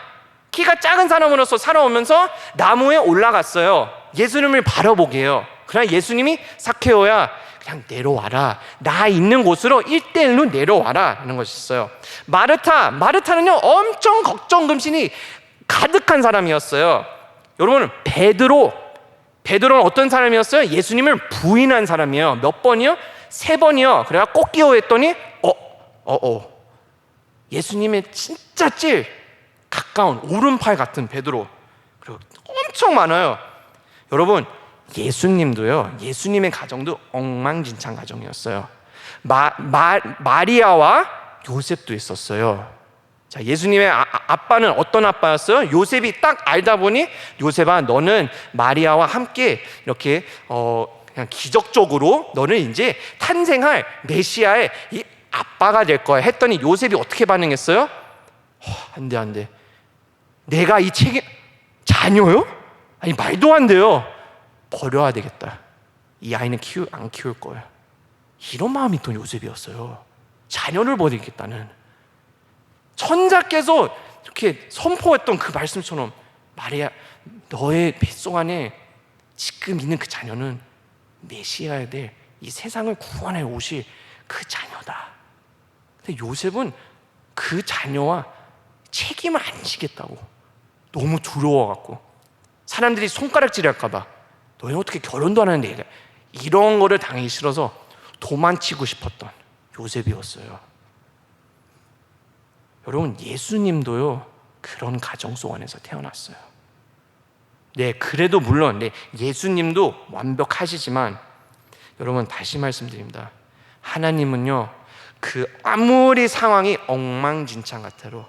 키가 작은 사람으로서 살아오면서 나무에 올라갔어요. 예수님을 바라보게 해요. 그러나 예수님이 삭개오야, 그냥 내려와라, 나 있는 곳으로 1대1로 내려와라 하는 것이 있어요. 마르타는요 엄청 걱정 금신이 가득한 사람이었어요. 여러분, 베드로는 어떤 사람이었어요? 예수님을 부인한 사람이에요. 몇 번이요? 3번이요. 그래가 꼭 기호했더니 예수님의 진짜 제일 가까운 오른팔 같은 베드로. 그리고 엄청 많아요. 여러분, 예수님도요, 예수님의 가정도 엉망진창 가정이었어요. 마리아와 요셉도 있었어요. 자, 예수님의 아빠는 어떤 아빠였어요? 요셉이 딱 알다 보니, 요셉아, 너는 마리아와 함께 이렇게 그냥 기적적으로 너는 이제 탄생할 메시아의 이 아빠가 될 거야 했더니, 요셉이 어떻게 반응했어요? 안 돼. 내가 이 자녀요? 아니, 말도 안 돼요. 버려야 되겠다. 이 아이는 안 키울 거야. 이런 마음이 또 요셉이었어요. 자녀를 버리겠다는. 천자께서 이렇게 선포했던 그 말씀처럼, 마리아, 너의 뱃속 안에 지금 있는 그 자녀는 메시아에 될, 이 세상을 구원해 오실 그 자녀다. 근데 요셉은 그 자녀와 책임을 안 지겠다고, 너무 두려워갖고, 사람들이 손가락질할까 봐, 너희 어떻게 결혼도 안 하는데, 이런 거를 당하기 싫어서 도망치고 싶었던 요셉이었어요. 여러분, 예수님도요 그런 가정 속 안에서 태어났어요. 네, 그래도 물론 예수님도 완벽하시지만, 여러분, 다시 말씀드립니다. 하나님은요, 그 아무리 상황이 엉망진창 같아도,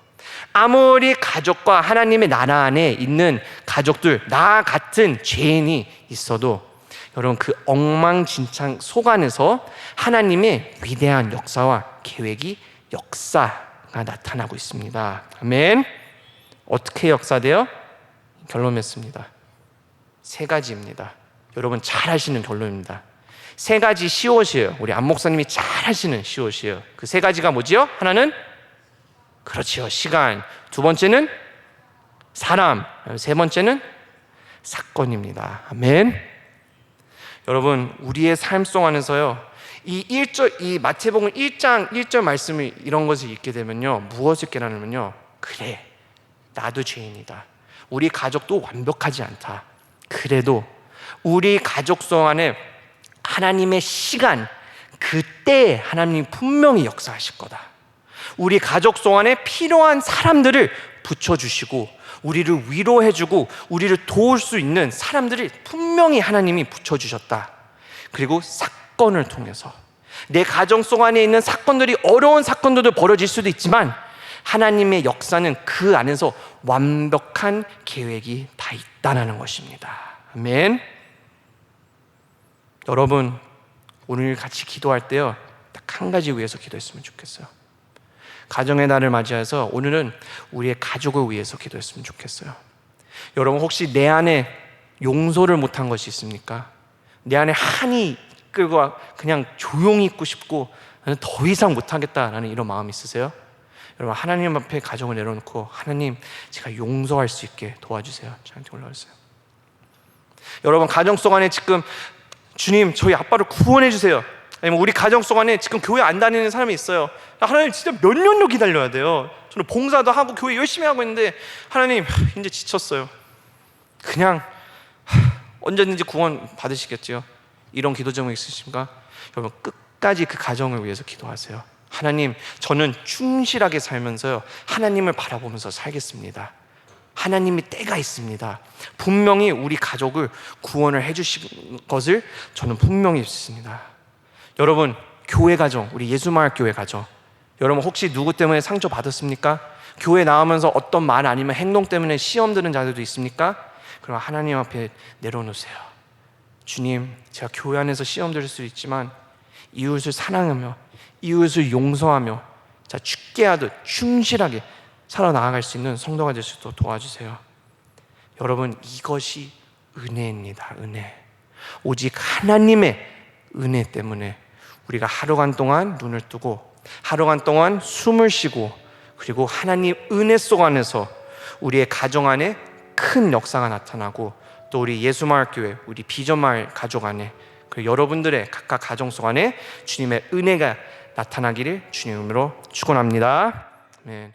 아무리 가족과 하나님의 나라 안에 있는 가족들, 나 같은 죄인이 있어도, 여러분, 그 엉망진창 속 안에서 하나님의 위대한 역사와 계획이 역사가 나타나고 있습니다. 아멘. 어떻게 역사돼요? 결론 맺습니다. 세 가지입니다. 여러분 잘 아시는 결론입니다. 세 가지 시옷이에요. 우리 안 목사님이 잘 하시는 시옷이에요. 그 세 가지가 뭐지요? 하나는 그렇지요, 시간. 두 번째는 사람. 세 번째는 사건입니다. 아멘. 여러분 우리의 삶 속 안에서요, 이 마태복음 1장 1절 말씀을 이런 것을 읽게 되면요, 무엇을 깨달으면요, 그래, 나도 죄인이다. 우리 가족도 완벽하지 않다. 그래도 우리 가족 속 안에 하나님의 시간, 그때 하나님이 분명히 역사하실 거다. 우리 가족 속 안에 필요한 사람들을 붙여주시고 우리를 위로해주고 우리를 도울 수 있는 사람들을 분명히 하나님이 붙여주셨다. 그리고 사건을 통해서 내 가정 속 안에 있는 사건들이, 어려운 사건들도 벌어질 수도 있지만 하나님의 역사는 그 안에서 완벽한 계획이 다 있다는 것입니다. 아멘. 여러분 오늘 같이 기도할 때요, 딱 한 가지 위해서 기도했으면 좋겠어요. 가정의 날을 맞이해서 오늘은 우리의 가족을 위해서 기도했으면 좋겠어요. 여러분 혹시 내 안에 용서를 못한 것이 있습니까? 내 안에 한이 끌고 그냥 조용히 있고 싶고 나는 더 이상 못하겠다라는 이런 마음이 있으세요? 여러분 하나님 앞에 가정을 내려놓고, 하나님 제가 용서할 수 있게 도와주세요. 저한테 올라오세요. 여러분 가정 속 안에 지금 주님 저희 아빠를 구원해 주세요. 아니면 우리 가정 속 안에 지금 교회 안 다니는 사람이 있어요. 하나님 진짜 몇 년도 기다려야 돼요. 저는 봉사도 하고 교회 열심히 하고 있는데 하나님 이제 지쳤어요. 그냥 언제든지 구원 받으시겠죠. 이런 기도 제목 있으십니까? 여러분 끝까지 그 가정을 위해서 기도하세요. 하나님 저는 충실하게 살면서요, 하나님을 바라보면서 살겠습니다. 하나님이 때가 있습니다. 분명히 우리 가족을 구원을 해주신 것을 저는 분명히 믿습니다. 여러분 교회 가정, 우리 예수마을 교회 가정, 여러분 혹시 누구 때문에 상처 받았습니까? 교회 나오면서 어떤 말 아니면 행동 때문에 시험 드는 자들도 있습니까? 그럼 하나님 앞에 내려놓으세요. 주님 제가 교회 안에서 시험 들을 수 있지만 이웃을 사랑하며 이웃을 용서하며 자 죽게 하듯 충실하게 살아나갈 수 있는 성도가 될 수 있도록 도와주세요. 여러분 이것이 은혜입니다. 은혜. 오직 하나님의 은혜 때문에 우리가 하루간 동안 눈을 뜨고 하루간 동안 숨을 쉬고, 그리고 하나님 은혜 속 안에서 우리의 가정 안에 큰 역사가 나타나고, 또 우리 예수마을교회, 우리 비전마을 가족 안에, 그리고 여러분들의 각각 가정 속 안에 주님의 은혜가 나타나기를 주님으로 축원합니다. 아멘.